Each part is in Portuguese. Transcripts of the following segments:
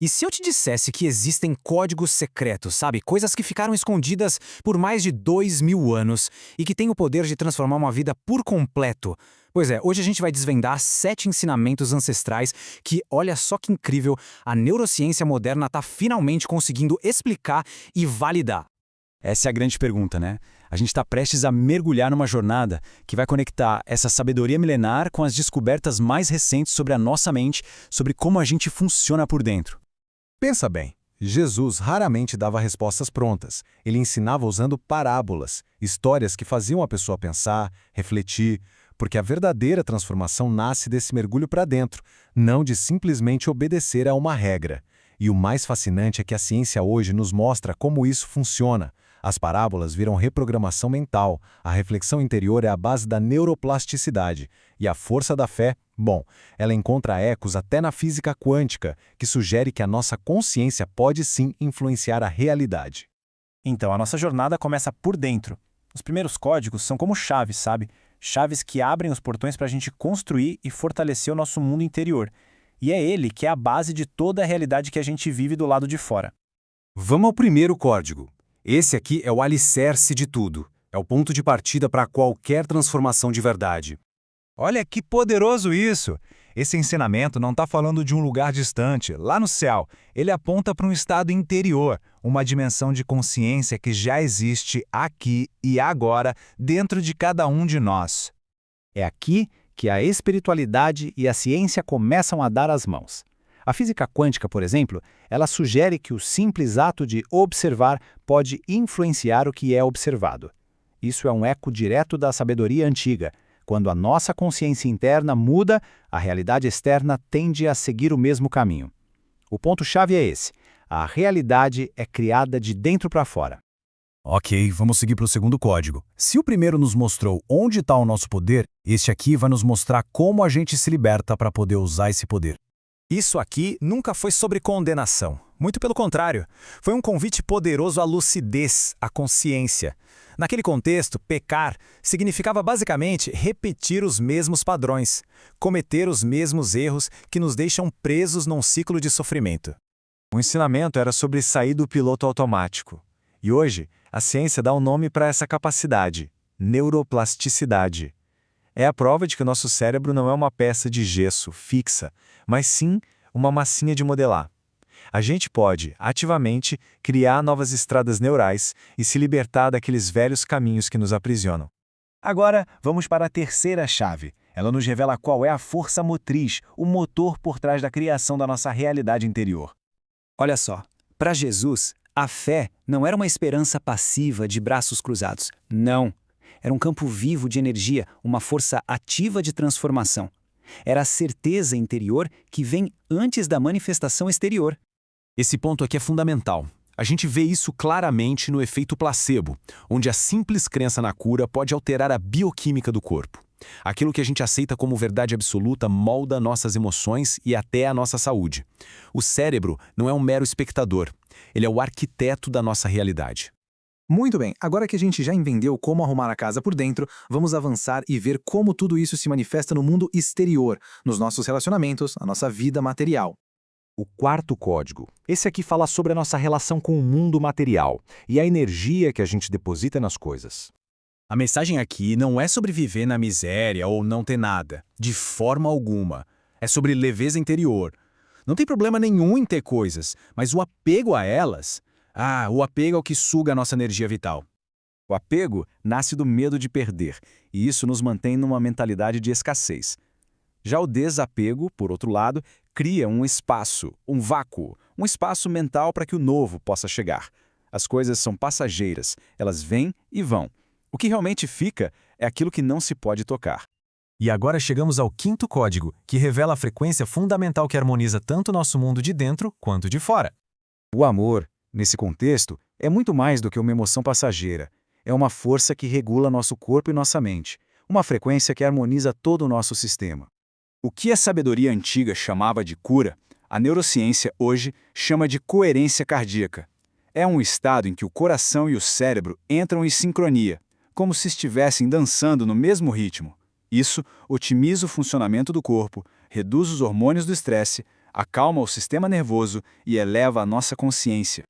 E se eu te dissesse que existem códigos secretos, sabe? Coisas que ficaram escondidas por mais de 2000 anos e que têm o poder de transformar uma vida por completo? Pois é, hoje a gente vai desvendar 7 ensinamentos ancestrais que, olha só que incrível, a neurociência moderna está finalmente conseguindo explicar e validar. Essa é a grande pergunta, né? A gente está prestes a mergulhar numa jornada que vai conectar essa sabedoria milenar com as descobertas mais recentes sobre a nossa mente, sobre como a gente funciona por dentro. Pensa bem, Jesus raramente dava respostas prontas. Ele ensinava usando parábolas, histórias que faziam a pessoa pensar, refletir, porque a verdadeira transformação nasce desse mergulho para dentro, não de simplesmente obedecer a uma regra. E o mais fascinante é que a ciência hoje nos mostra como isso funciona. As parábolas viram reprogramação mental, a reflexão interior é a base da neuroplasticidade, e a força da fé, bom, ela encontra ecos até na física quântica, que sugere que a nossa consciência pode sim influenciar a realidade. Então, a nossa jornada começa por dentro. Os primeiros códigos são como chaves, sabe? Chaves que abrem os portões para a gente construir e fortalecer o nosso mundo interior. E é ele que é a base de toda a realidade que a gente vive do lado de fora. Vamos ao primeiro código. Esse aqui é o alicerce de tudo. É o ponto de partida para qualquer transformação de verdade. Olha que poderoso isso! Esse ensinamento não está falando de um lugar distante, lá no céu. Ele aponta para um estado interior, uma dimensão de consciência que já existe aqui e agora dentro de cada um de nós. É aqui que a espiritualidade e a ciência começam a dar as mãos. A física quântica, por exemplo, ela sugere que o simples ato de observar pode influenciar o que é observado. Isso é um eco direto da sabedoria antiga. Quando a nossa consciência interna muda, a realidade externa tende a seguir o mesmo caminho. O ponto-chave é esse: a realidade é criada de dentro para fora. Ok, vamos seguir para o segundo código. Se o primeiro nos mostrou onde está o nosso poder, este aqui vai nos mostrar como a gente se liberta para poder usar esse poder. Isso aqui nunca foi sobre condenação. Muito pelo contrário, foi um convite poderoso à lucidez, à consciência. Naquele contexto, pecar significava basicamente repetir os mesmos padrões, cometer os mesmos erros que nos deixam presos num ciclo de sofrimento. O ensinamento era sobre sair do piloto automático. E hoje, a ciência dá um nome para essa capacidade: neuroplasticidade. É a prova de que o nosso cérebro não é uma peça de gesso fixa, mas sim uma massinha de modelar. A gente pode, ativamente, criar novas estradas neurais e se libertar daqueles velhos caminhos que nos aprisionam. Agora, vamos para a terceira chave. Ela nos revela qual é a força motriz, o motor por trás da criação da nossa realidade interior. Olha só, para Jesus, a fé não era uma esperança passiva de braços cruzados. Não. Era um campo vivo de energia, uma força ativa de transformação. Era a certeza interior que vem antes da manifestação exterior. Esse ponto aqui é fundamental. A gente vê isso claramente no efeito placebo, onde a simples crença na cura pode alterar a bioquímica do corpo. Aquilo que a gente aceita como verdade absoluta molda nossas emoções e até a nossa saúde. O cérebro não é um mero espectador, ele é o arquiteto da nossa realidade. Muito bem, agora que a gente já entendeu como arrumar a casa por dentro, vamos avançar e ver como tudo isso se manifesta no mundo exterior, nos nossos relacionamentos, na nossa vida material. O quarto código. Esse aqui fala sobre a nossa relação com o mundo material e a energia que a gente deposita nas coisas. A mensagem aqui não é sobre viver na miséria ou não ter nada, de forma alguma. É sobre leveza interior. Não tem problema nenhum em ter coisas, mas o apego a elas... o apego é o que suga a nossa energia vital. O apego nasce do medo de perder, e isso nos mantém numa mentalidade de escassez. Já o desapego, por outro lado, cria um espaço, um vácuo, um espaço mental para que o novo possa chegar. As coisas são passageiras, elas vêm e vão. O que realmente fica é aquilo que não se pode tocar. E agora chegamos ao quinto código, que revela a frequência fundamental que harmoniza tanto o nosso mundo de dentro quanto de fora. O amor, nesse contexto, é muito mais do que uma emoção passageira. É uma força que regula nosso corpo e nossa mente, uma frequência que harmoniza todo o nosso sistema. O que a sabedoria antiga chamava de cura, a neurociência hoje chama de coerência cardíaca. É um estado em que o coração e o cérebro entram em sincronia, como se estivessem dançando no mesmo ritmo. Isso otimiza o funcionamento do corpo, reduz os hormônios do estresse, acalma o sistema nervoso e eleva a nossa consciência.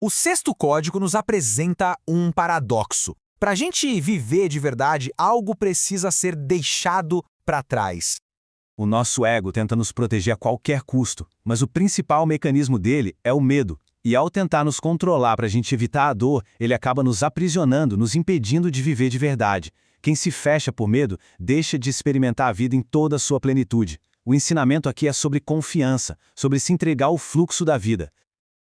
O sexto código nos apresenta um paradoxo. Para a gente viver de verdade, algo precisa ser deixado para trás. O nosso ego tenta nos proteger a qualquer custo, mas o principal mecanismo dele é o medo. E ao tentar nos controlar para a gente evitar a dor, ele acaba nos aprisionando, nos impedindo de viver de verdade. Quem se fecha por medo, deixa de experimentar a vida em toda a sua plenitude. O ensinamento aqui é sobre confiança, sobre se entregar ao fluxo da vida.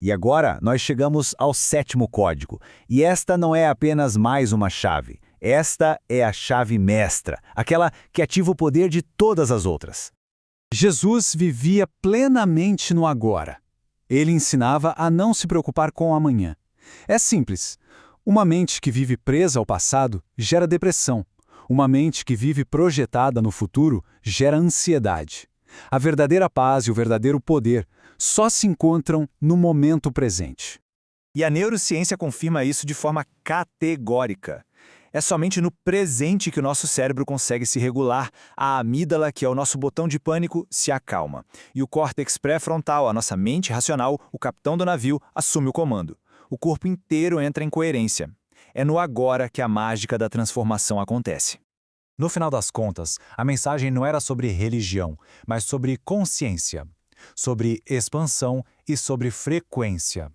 E agora nós chegamos ao sétimo código. E esta não é apenas mais uma chave. Esta é a chave mestra, aquela que ativa o poder de todas as outras. Jesus vivia plenamente no agora. Ele ensinava a não se preocupar com o amanhã. É simples. Uma mente que vive presa ao passado gera depressão. Uma mente que vive projetada no futuro gera ansiedade. A verdadeira paz e o verdadeiro poder só se encontram no momento presente. E a neurociência confirma isso de forma categórica. É somente no presente que o nosso cérebro consegue se regular. A amígdala, que é o nosso botão de pânico, se acalma. E o córtex pré-frontal, a nossa mente racional, o capitão do navio, assume o comando. O corpo inteiro entra em coerência. É no agora que a mágica da transformação acontece. No final das contas, a mensagem não era sobre religião, mas sobre consciência, sobre expansão e sobre frequência.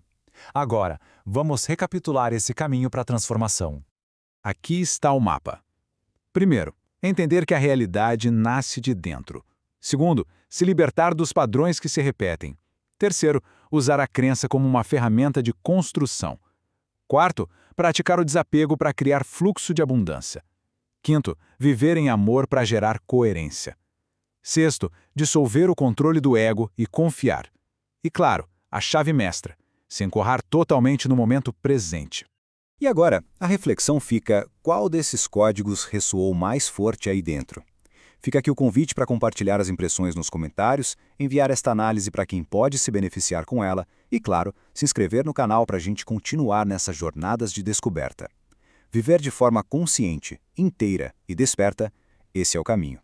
Agora, vamos recapitular esse caminho para a transformação. Aqui está o mapa. Primeiro, entender que a realidade nasce de dentro. Segundo, se libertar dos padrões que se repetem. Terceiro, usar a crença como uma ferramenta de construção. Quarto, praticar o desapego para criar fluxo de abundância. Quinto, viver em amor para gerar coerência. Sexto, dissolver o controle do ego e confiar. E claro, a chave mestra, se ancorar totalmente no momento presente. E agora, a reflexão fica: qual desses códigos ressoou mais forte aí dentro? Fica aqui o convite para compartilhar as impressões nos comentários, enviar esta análise para quem pode se beneficiar com ela e, claro, se inscrever no canal para a gente continuar nessas jornadas de descoberta. Viver de forma consciente, inteira e desperta, esse é o caminho.